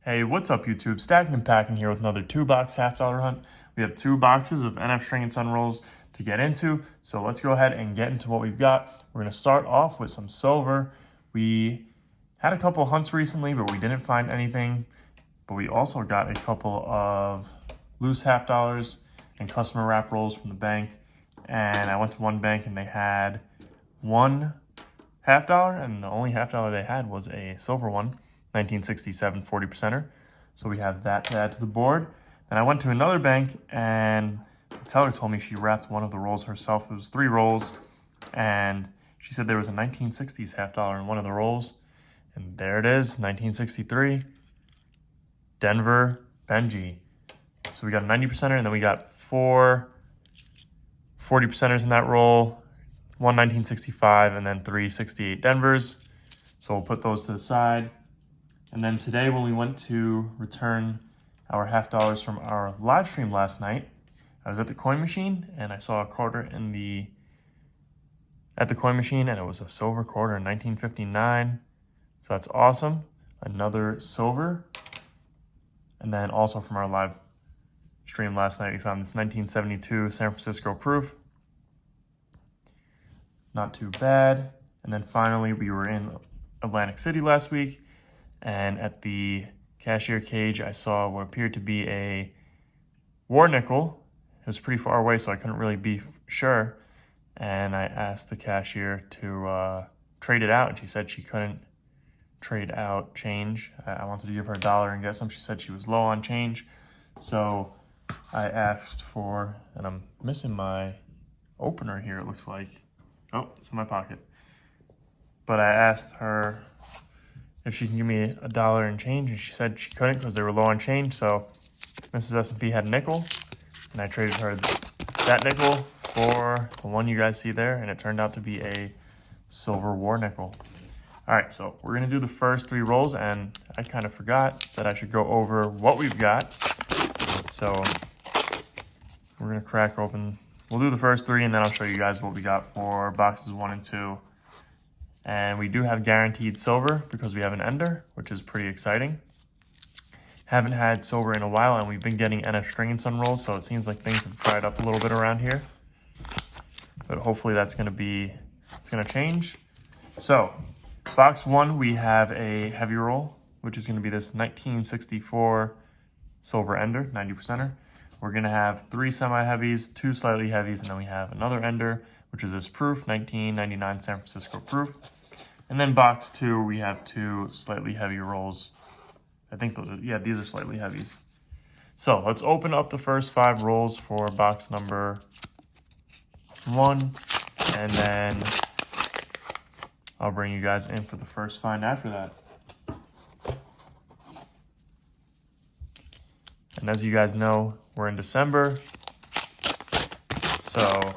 Hey, what's up YouTube? Stacking and Packing here with another 2-box $half hunt. We have 2 boxes of NF String and Sun rolls to get into, so let's go ahead and get into what we've got. We're going to start off with some silver. We had a couple hunts recently, but we didn't find anything. But we also got a couple of loose $half and customer wrap rolls from the bank. And I went to one bank and they had one $half, and the only $half they had was a silver one. 1967 40%er. So we have that to add to the board. Then I went to another bank and the teller told me she wrapped one of the rolls herself. It was 3 rolls and she said there was a 1960s $half in one of the rolls. And there it is, 1963 Denver Benji. So we got a 90%er and then we got 4 40%ers in that roll, one 1965 and then 3 68 Denvers. So we'll put those to the side. And then today when we went to return our $half from our live stream last night, I was at the coin machine and I saw a quarter at the coin machine and it was a silver quarter in 1959. So that's awesome. Another silver. And then also from our live stream last night, we found this 1972 San Francisco proof. Not too bad. And then finally we were in Atlantic City last week. And at the cashier cage, I saw what appeared to be a war nickel. It was pretty far away, so I couldn't really be sure. And I asked the cashier to trade it out, and she said she couldn't trade out change. I wanted to give her $1 and get some. She said she was low on change. So I asked for, and I'm missing my opener here, it looks like. Oh, it's in my pocket. But I asked her if she can give me $1 in change, and she said she couldn't because they were low on change. So Mrs. S&P had a nickel, and I traded her that nickel for the one you guys see there, and it turned out to be a silver war nickel. All right, so we're gonna do the first 3 rolls, and I kind of forgot that I should go over what we've got. So we're gonna crack open. We'll do the first 3, and then I'll show you guys what we got for boxes 1 and 2. And we do have guaranteed silver because we have an ender, which is pretty exciting. Haven't had silver in a while, and we've been getting NF String and Sun rolls, so it seems like things have dried up a little bit around here. But hopefully it's gonna change. So, box 1, we have a heavy roll, which is gonna be this 1964 silver ender, 90%er. We're gonna have 3 semi-heavies, 2 slightly heavies, and then we have another ender, which is this proof, 1999 San Francisco proof. And then box 2, we have 2 slightly heavy rolls. I think those are, yeah, these are slightly heavies. So let's open up the first 5 rolls for box number 1. And then I'll bring you guys in for the first find after that. And as you guys know, we're in December. So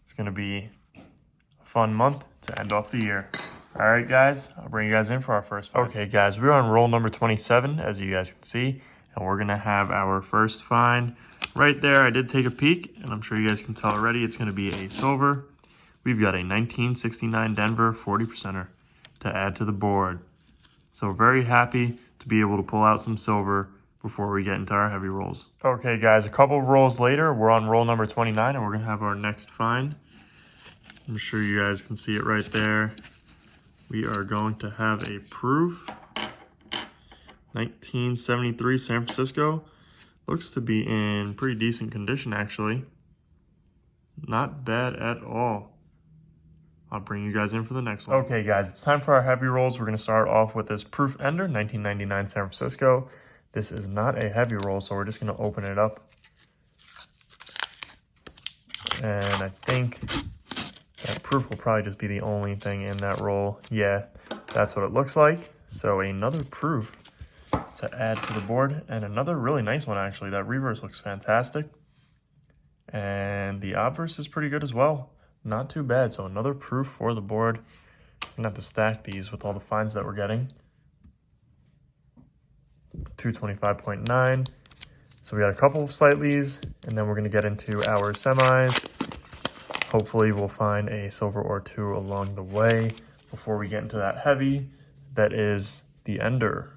it's gonna be a fun month to end off the year. All right, guys, I'll bring you guys in for our first find. Okay, guys, we're on roll number 27, as you guys can see, and we're gonna have our first find right there. I did take a peek, and I'm sure you guys can tell already, it's gonna be a silver. We've got a 1969 Denver 40%er to add to the board. So very happy to be able to pull out some silver before we get into our heavy rolls. Okay, guys, a couple of rolls later, we're on roll number 29, and we're gonna have our next find. I'm sure you guys can see it right there. We are going to have a proof. 1973 San Francisco. Looks to be in pretty decent condition, actually. Not bad at all. I'll bring you guys in for the next one. Okay, guys, it's time for our heavy rolls. We're gonna start off with this proof ender, 1999 San Francisco. This is not a heavy roll, so we're just gonna open it up. And I think that proof will probably just be the only thing in that roll. Yeah, that's what it looks like. So another proof to add to the board, and another really nice one, actually. That reverse looks fantastic. And the obverse is pretty good as well. Not too bad. So another proof for the board. I'm gonna have to stack these with all the finds that we're getting. 225.9. So we got a couple of slightlies, and then we're gonna get into our semis. Hopefully we'll find a silver or 2 along the way before we get into that heavy. That is the ender.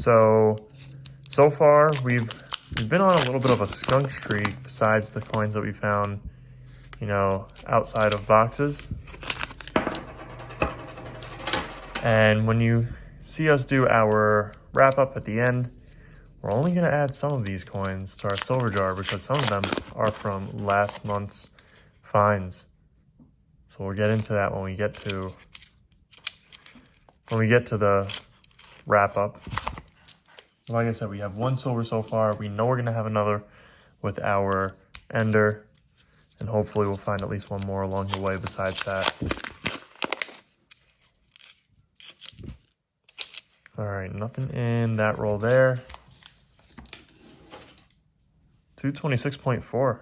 So far we've been on a little bit of a skunk streak besides the coins that we found, you know, outside of boxes. And when you see us do our wrap up at the end, we're only going to add some of these coins to our silver jar because some of them are from last month's finds. So we'll get into that when we get to the wrap up. Like I said, we have one silver so far. We know we're going to have another with our ender, and hopefully we'll find at least one more along the way besides that. All right, nothing in that roll there. 226.4.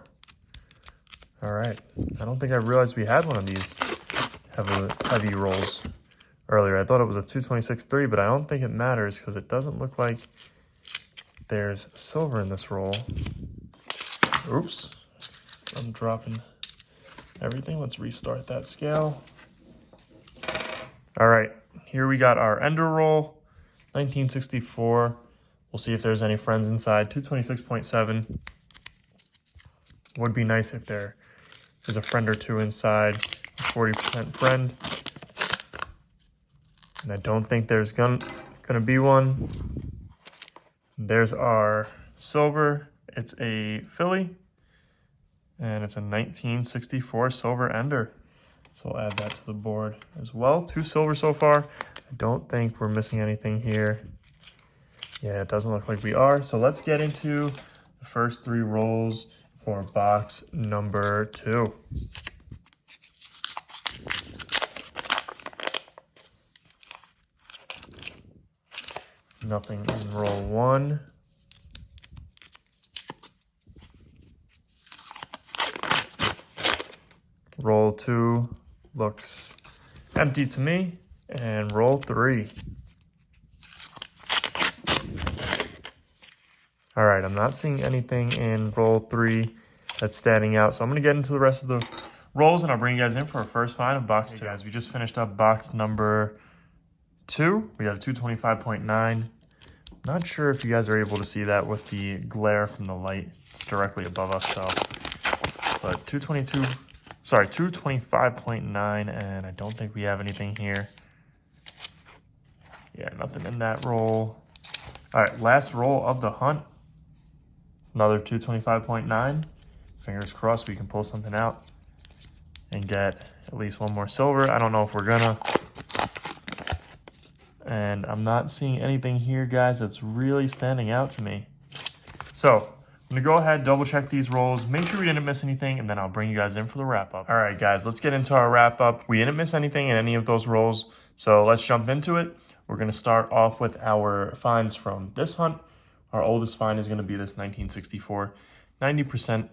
All right, I don't think I realized we had one of these heavy rolls earlier. I thought it was a 226.3, but I don't think it matters because it doesn't look like there's silver in this roll. Oops, I'm dropping everything. Let's restart that scale. All right, here we got our ender roll, 1964. We'll see if there's any friends inside. 226.7. Would be nice if there is a friend or two inside. 40% friend. And I don't think there's gonna be one. There's our silver. It's a Philly. And it's a 1964 silver ender. So I'll add that to the board as well. 2 silver so far. I don't think we're missing anything here. Yeah, it doesn't look like we are. So let's get into the first 3 rolls for box number 2. Nothing in roll 1. Roll 2 looks empty to me. And roll 3. All right, I'm not seeing anything in roll 3 that's standing out. So I'm going to get into the rest of the rolls and I'll bring you guys in for our first find of box 2. Guys, we just finished up box number 2. We got a 225.9. Not sure if you guys are able to see that with the glare from the light. It's directly above us, so. But 225.9, and I don't think we have anything here. Yeah, nothing in that roll. All right, last roll of the hunt. Another 225.9. Fingers crossed we can pull something out and get at least one more silver. I don't know if we're gonna. And I'm not seeing anything here, guys, that's really standing out to me. So I'm gonna go ahead, double check these rolls, make sure we didn't miss anything, and then I'll bring you guys in for the wrap up. All right, guys, let's get into our wrap up. We didn't miss anything in any of those rolls, so let's jump into it. We're gonna start off with our finds from this hunt. Our oldest find is gonna be this 1964 90%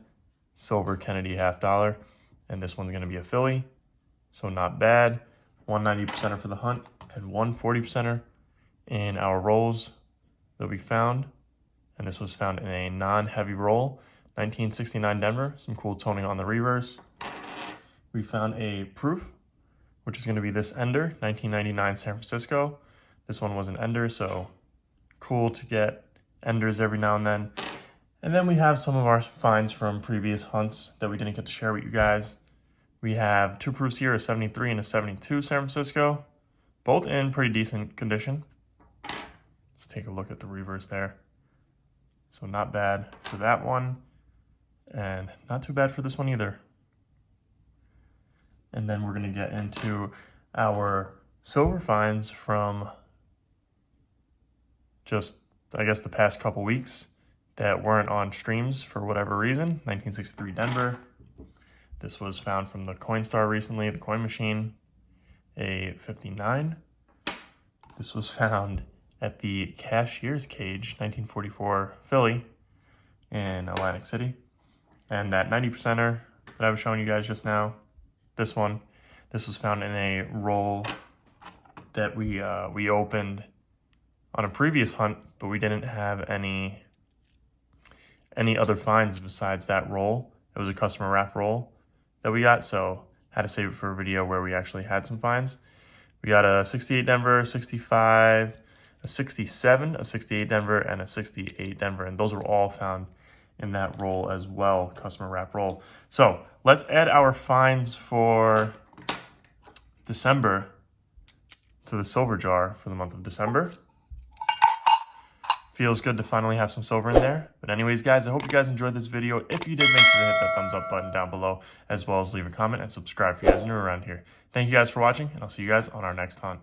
silver Kennedy half dollar, and this one's gonna be a Philly, so not bad. 1 90%er for the hunt and 1 40%er in our rolls that we found. And this was found in a non-heavy roll, 1969 Denver, some cool toning on the reverse. We found a proof, which is going to be this ender, 1999 San Francisco. This one was an ender, so cool to get enders every now and then. And then we have some of our finds from previous hunts that we didn't get to share with you guys. We have 2 proofs here, a 73 and a 72 San Francisco, both in pretty decent condition. Let's take a look at the reverse there. So not bad for that one, and not too bad for this one either. And then we're gonna get into our silver finds from just, I guess, the past couple weeks that weren't on streams for whatever reason. 1963 Denver. This was found from the Coinstar recently, the coin machine, a 59. This was found at the Cashier's Cage, 1944 Philly in Atlantic City. And that 90%er that I was showing you guys just now, this one, this was found in a roll that we opened on a previous hunt, but we didn't have any other finds besides that roll. It was a customer wrap roll that we got, so had to save it for a video where we actually had some finds. We got a 68 Denver, 65, a 67, a 68 Denver, and a 68 Denver. And those were all found in that roll as well, customer wrap roll. So let's add our finds for December to the silver jar for the month of December. Feels good to finally have some silver in there. But anyways, guys, I hope you guys enjoyed this video. If you did, make sure to hit that thumbs up button down below, as well as leave a comment and subscribe if you guys are new around here. Thank you guys for watching, and I'll see you guys on our next hunt.